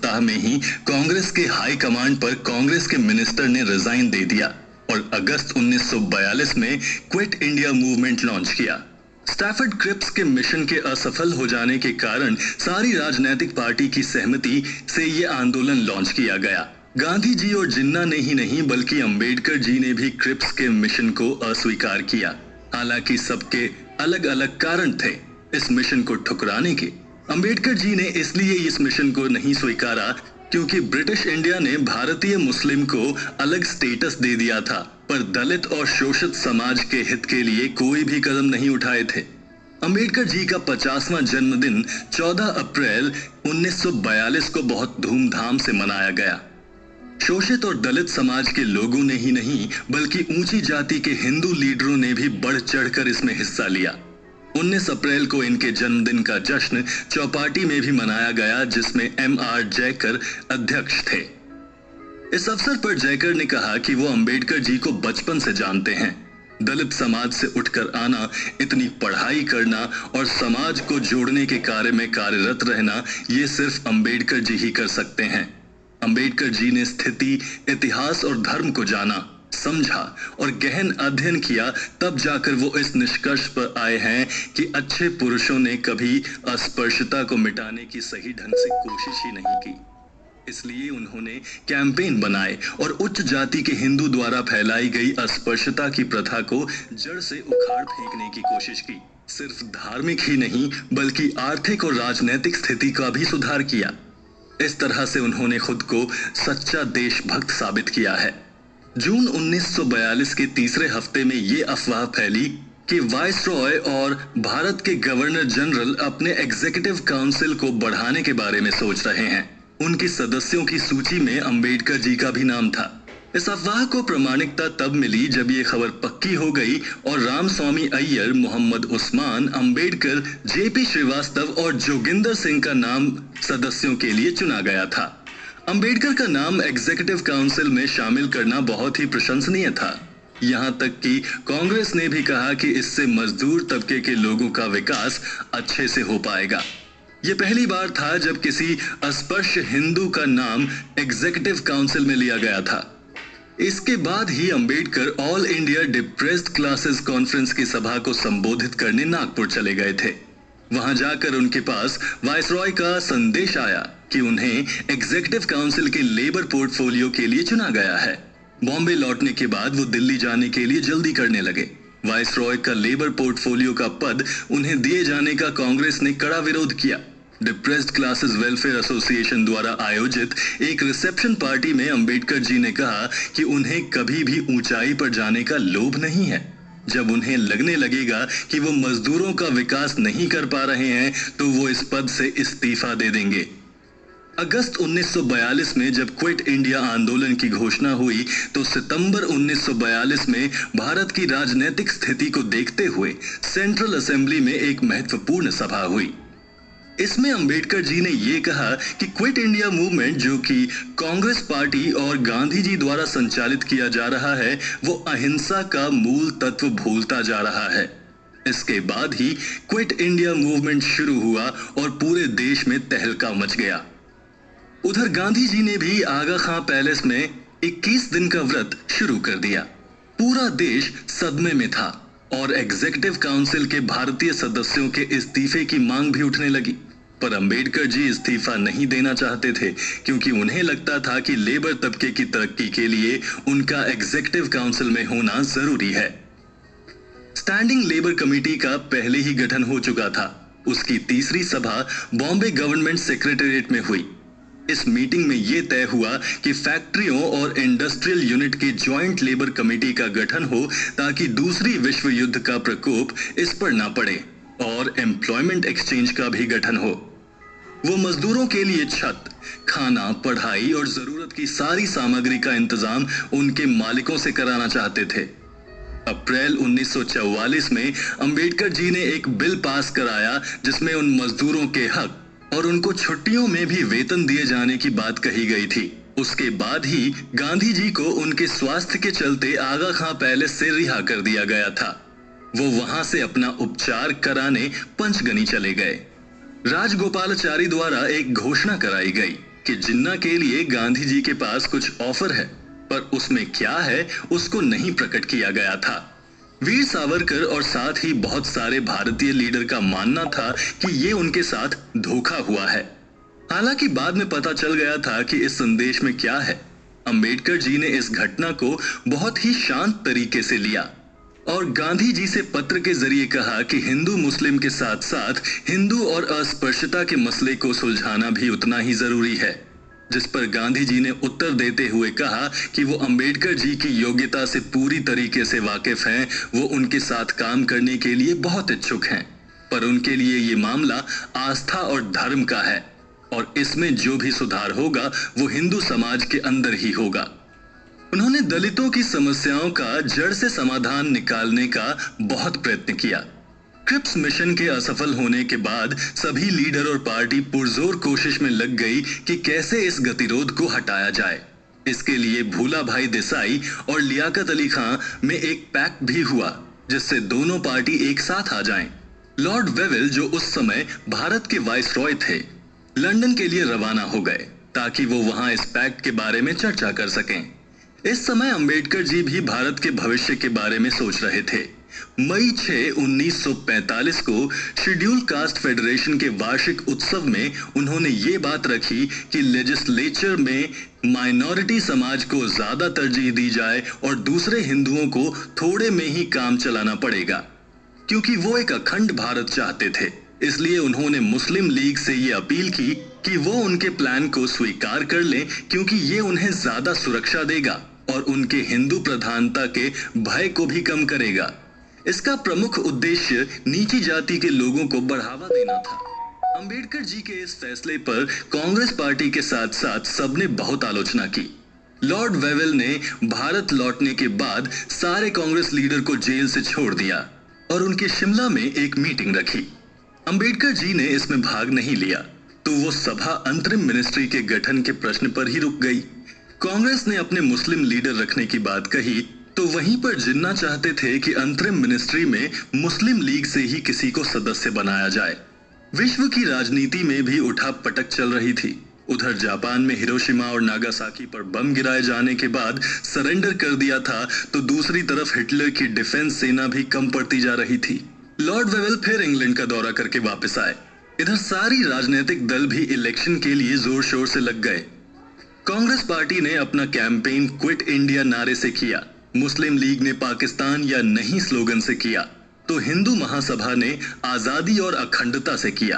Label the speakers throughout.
Speaker 1: सप्ताह में ही कांग्रेस के हाई कमांड पर कांग्रेस के मिनिस्टर ने रिजाइन दे दिया और अगस्त 1942 में क्विट इंडिया मूवमेंट लॉन्च किया। स्टैफर्ड क्रिप्स के मिशन के असफल हो जाने के कारण सारी राजनीतिक पार्टी की सहमति से ये आंदोलन लॉन्च किया गया। गांधी जी और जिन्ना ने ही नहीं बल्कि अंबेडकर जी ने भी क्रिप्स के मिशन को अस्वीकार किया। हालांकि सबके अलग अलग कारण थे इस मिशन को ठुकराने के। अंबेडकर जी ने इसलिए इस मिशन को नहीं स्वीकारा क्योंकि ब्रिटिश इंडिया ने भारतीय मुस्लिम को अलग स्टेटस दे दिया था, पर दलित और शोषित समाज के हित के लिए कोई भी कदम नहीं उठाए थे। अंबेडकर जी का 50वां जन्मदिन 14 अप्रैल 1942 को बहुत धूमधाम से मनाया गया। शोषित और दलित समाज के लोगों ने ही नहीं बल्कि ऊंची जाति के हिंदू लीडरों ने भी बढ़ चढ़कर इसमें हिस्सा लिया। 19 अप्रैल को इनके जन्मदिन का जश्न चौपाटी में भी मनाया गया, जिसमें M.R. जयकर अध्यक्ष थे। इस अवसर पर जयकर ने कहा कि वो अंबेडकर जी को बचपन से जानते हैं। दलित समाज से उठकर आना, इतनी पढ़ाई करना और समाज को जोड़ने के कार्य में कार्यरत रहना, ये सिर्फ अंबेडकर जी ही कर सकते हैं। अंबेडकर जी ने स्थिति, इतिहास और धर्म को जाना, समझा और गहन अध्ययन किया, तब जाकर वो इस निष्कर्ष पर आए हैं कि अच्छे पुरुषों ने कभी अस्पृश्यता को मिटाने की सही ढंग से कोशिश ही नहीं की। इसलिए उन्होंने कैंपेन बनाए और उच्च जाति के हिंदू द्वारा फैलाई गई अस्पृश्यता की प्रथा को जड़ से उखाड़ फेंकने की कोशिश की। सिर्फ धार्मिक ही नहीं बल्कि आर्थिक और राजनीतिक स्थिति का भी सुधार किया। इस तरह से उन्होंने खुद को सच्चा देशभक्त साबित किया है। जून 1942 के तीसरे हफ्ते में ये अफवाह फैली कि वायसरॉय और भारत के गवर्नर जनरल अपने एग्जीक्यूटिव काउंसिल को बढ़ाने के बारे में सोच रहे हैं। उनकी सदस्यों की सूची में अंबेडकर जी का भी नाम था। इस अफवाह को प्रामाणिकता तब मिली जब ये खबर पक्की हो गई और रामस्वामी अय्यर, मोहम्मद उस्मान, अंबेडकर, जेपी श्रीवास्तव और जोगिंदर सिंह का नाम सदस्यों के लिए चुना गया था। अंबेडकर का नाम एग्जीक्यूटिव काउंसिल में शामिल करना बहुत ही प्रशंसनीय था। यहां तक कि कांग्रेस ने भी कहा कि इससे मजदूर तबके के लोगों का विकास अच्छे से हो पाएगा। ये पहली बार था जब किसी अस्पृश्य हिंदू का नाम एग्जीक्यूटिव काउंसिल में लिया गया था। इसके बाद ही Ambedkar all India depressed classes conference की सभा को संबोधित करने नागपुर चले गए थे। वहां जाकर उनके पास वायसरॉय का संदेश आया कि उन्हें एग्जीक्यूटिव काउंसिल के लेबर पोर्टफोलियो के लिए चुना गया है। बॉम्बे लौटने के बाद वो दिल्ली जाने के लिए जल्दी करने लगे। वायसरॉय का लेबर पोर्टफोलियो का पद उन्हें दिए जाने का कांग्रेस ने कड़ा विरोध किया। डिप्रेस्ड क्लासेस वेलफेयर एसोसिएशन द्वारा आयोजित एक रिसेप्शन पार्टी में अंबेडकर जी ने कहा कि उन्हें कभी भी ऊंचाई पर जाने का लोभ नहीं है। जब उन्हें लगने लगेगा कि वो मजदूरों का विकास नहीं कर पा रहे हैं तो वो इस पद से इस्तीफा दे देंगे। अगस्त 1942 में जब क्विट इंडिया आंदोलन की घोषणा हुई तो सितंबर 1942 में भारत की राजनीतिक स्थिति को देखते हुए सेंट्रल असेंबली में एक महत्वपूर्ण सभा हुई। इसमें अंबेडकर जी ने ये कहा कि क्विट इंडिया मूवमेंट, जो कि कांग्रेस पार्टी और गांधी जी द्वारा संचालित किया जा रहा है, वो अहिंसा का मूल तत्व भूलता जा रहा है। इसके बाद ही क्विट इंडिया मूवमेंट शुरू हुआ और पूरे देश में तहलका मच गया। उधर गांधी जी ने भी आगा खां पैलेस में 21 दिन का व्रत शुरू कर दिया। पूरा देश सदमे में था और एग्जीक्यूटिव काउंसिल के भारतीय सदस्यों के इस्तीफे की मांग भी उठने लगी, पर अंबेडकर जी इस्तीफा नहीं देना चाहते थे क्योंकि उन्हें लगता था कि लेबर तबके की तरक्की के लिए उनका एग्जीक्यूटिव काउंसिल में होना जरूरी है। स्टैंडिंग लेबर कमेटी का पहले ही गठन हो चुका था। उसकी तीसरी सभा बॉम्बे गवर्नमेंट सेक्रेटेरिएट में हुई। इस मीटिंग में यह तय हुआ कि फैक्ट्रियों और इंडस्ट्रियल यूनिट के ज्वाइंट लेबर कमेटी का गठन हो ताकि दूसरी विश्व युद्ध का प्रकोप इस पर ना पड़े, और एम्प्लॉयमेंट एक्सचेंज का भी गठन हो। वो मजदूरों के लिए छत, खाना, पढ़ाई और जरूरत की सारी सामग्री का इंतजाम उनके मालिकों से कराना चाहते थे। अप्रैल 1944 में अंबेडकर जी ने एक बिल पास कराया जिसमें उन मजदूरों के हक और उनको छुट्टियों में भी वेतन दिए जाने की बात कही गई थी। उसके बाद ही गांधी जी को उनके स्वास्थ्य के चलते आगा खां पैलेस से रिहा कर दिया गया था। वो वहां से अपना उपचार कराने पंचगनी चले गए। राजगोपालाचारी द्वारा एक घोषणा कराई गई कि जिन्ना के लिए गांधी जी के पास कुछ ऑफर है, पर उसमें क्या है उसको नहीं प्रकट किया गया था। वीर सावरकर और साथ ही बहुत सारे भारतीय लीडर का मानना था कि ये उनके साथ धोखा हुआ है। हालांकि बाद में पता चल गया था कि इस संदेश में क्या है। अंबेडकर जी ने इस घटना को बहुत ही शांत तरीके से लिया और गांधी जी से पत्र के जरिए कहा कि हिंदू मुस्लिम के साथ साथ हिंदू और अस्पृश्यता के मसले को सुलझाना भी उतना ही जरूरी है। जिस पर गांधी जी ने उत्तर देते हुए कहा कि वो अंबेडकर जी की योग्यता से पूरी तरीके से वाकिफ हैं, वो उनके साथ काम करने के लिए बहुत इच्छुक हैं, पर उनके लिए ये मामला आस्था और धर्म का है और इसमें जो भी सुधार होगा वो हिंदू समाज के अंदर ही होगा। उन्होंने दलितों की समस्याओं का जड़ से समाधान निकालने का बहुत प्रयत्न किया। क्रिप्स मिशन के असफल होने के बाद सभी लीडर और पार्टी पुरजोर कोशिश में लग गई कि कैसे इस गतिरोध को हटाया जाए। इसके लिए भूला भाई देसाई और लियाकत अली खां में एक पैक्ट भी हुआ जिससे दोनों पार्टी एक साथ आ जाएं। लॉर्ड वेवेल, जो उस समय भारत के वाइसरॉय थे, लंदन के लिए रवाना हो गए ताकि वो वहां इस पैक्ट के बारे में चर्चा कर सकें। इस समय अंबेडकर जी भी भारत के भविष्य के बारे में सोच रहे थे। मई 6, 1945 को शेड्यूल कास्ट फेडरेशन के वार्षिक उत्सव में उन्होंने ये बात रखी कि लेजिस्लेचर में माइनॉरिटी समाज को ज्यादा तरजीह दी जाए और दूसरे हिंदुओं को थोड़े में ही काम चलाना पड़ेगा, क्योंकि वो एक अखंड भारत चाहते थे। इसलिए उन्होंने मुस्लिम लीग से ये अपील की कि वो उनके प्लान को स्वीकार कर लें, क्योंकि ये उन्हें ज्यादा सुरक्षा देगा और उनके हिंदू प्रधानता के भय को भी कम करेगा। इसका प्रमुख उद्देश्य नीची जाति के लोगों को बढ़ावा देना था। अंबेडकर जी के इस फैसले पर कांग्रेस पार्टी के साथ साथ सबने बहुत आलोचना की। लॉर्ड वेवेल ने भारत लौटने के बाद सारे कांग्रेस लीडर को जेल से छोड़ दिया और उनके शिमला में एक मीटिंग रखी। अंबेडकर जी ने इसमें भाग नहीं लिया तो वो सभा अंतरिम मिनिस्ट्री के गठन के प्रश्न पर ही रुक गई। कांग्रेस ने अपने मुस्लिम लीडर रखने की बात कही तो वहीं पर जिन्ना चाहते थे कि अंतरिम मिनिस्ट्री में मुस्लिम लीग से ही किसी को सदस्य बनाया जाए। विश्व की राजनीति में भी उठापटक चल रही थी। उधर जापान में हिरोशिमा और नागासाकी पर बम गिराए जाने के बाद सरेंडर कर दिया था, तो दूसरी तरफ हिटलर की डिफेंस सेना भी कम पड़ती जा रही थी। लॉर्ड वेवेल फिर इंग्लैंड का दौरा करके वापस आए। इधर सारी राजनीतिक दल भी इलेक्शन के लिए जोर शोर से लग गए। कांग्रेस पार्टी ने अपना कैंपेन क्विट इंडिया नारे से किया, मुस्लिम लीग ने पाकिस्तान या नहीं स्लोगन से किया, तो हिंदू महासभा ने आजादी और अखंडता से किया।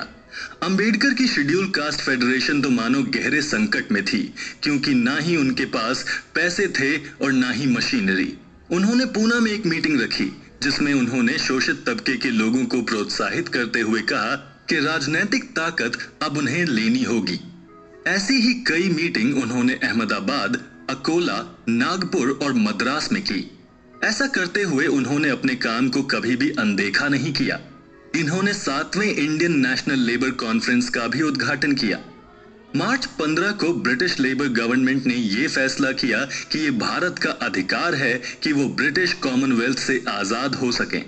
Speaker 1: अंबेडकर की शेड्यूल कास्ट फेडरेशन तो मानो गहरे संकट में थी, क्योंकि ना ही उनके पास पैसे थे और ना ही मशीनरी। उन्होंने पूना में एक मीटिंग रखी जिसमें उन्होंने शोषित तबके के लोगों को प्रोत्साहित करते हुए कहा कि राजनीतिक ताकत अब उन्हें लेनी होगी। ऐसी ही कई मीटिंग उन्होंने अहमदाबाद, अकोला, नागपुर और मद्रास में की। ऐसा करते हुए उन्होंने अपने काम को कभी भी अनदेखा नहीं किया। इन्होंने 7वें इंडियन नेशनल लेबर कॉन्फ्रेंस का भी उद्घाटन किया। मार्च 15 को ब्रिटिश लेबर गवर्नमेंट ने यह फैसला किया कि ये भारत का अधिकार है कि वो ब्रिटिश कॉमनवेल्थ से आजाद हो सकें।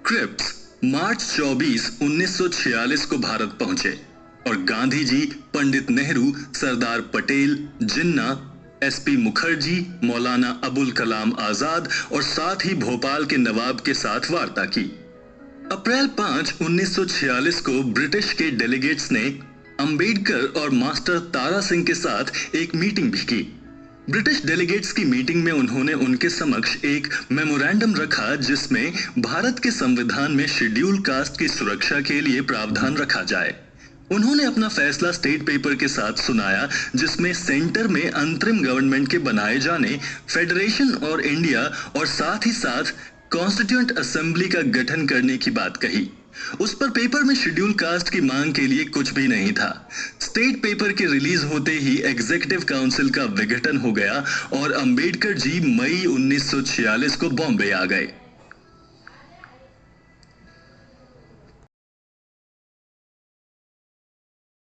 Speaker 1: क्रिप्स मार्च 24, 1946 को भारत पहुंचे और गांधी जी, पंडित नेहरू, सरदार पटेल, जिन्ना, एसपी मुखर्जी, मौलाना अबुल कलाम आजाद और साथ ही भोपाल के नवाब के साथ वार्ता की। अप्रैल 5, 1946 को ब्रिटिश के डेलीगेट्स ने अंबेडकर और मास्टर तारा सिंह के साथ एक मीटिंग भी की। ब्रिटिश डेलीगेट्स की मीटिंग में उन्होंने उनके समक्ष एक मेमोरेंडम रखा जिसमें भारत के संविधान में शेड्यूल कास्ट की सुरक्षा के लिए प्रावधान रखा जाए। उन्होंने अपना फैसला स्टेट पेपर के साथ सुनाया जिसमें सेंटर में अंतरिम गवर्नमेंट के बनाए जाने, फेडरेशन और इंडिया और साथ ही साथ कॉन्स्टिट्यूएंट असेंबली का गठन करने की बात कही। उस पर पेपर में शेड्यूल कास्ट की मांग के लिए कुछ भी नहीं था। स्टेट पेपर के रिलीज होते ही एग्जीक्यूटिव काउंसिल का विघटन हो गया और अंबेडकर जी मई 1946 को बॉम्बे आ गए।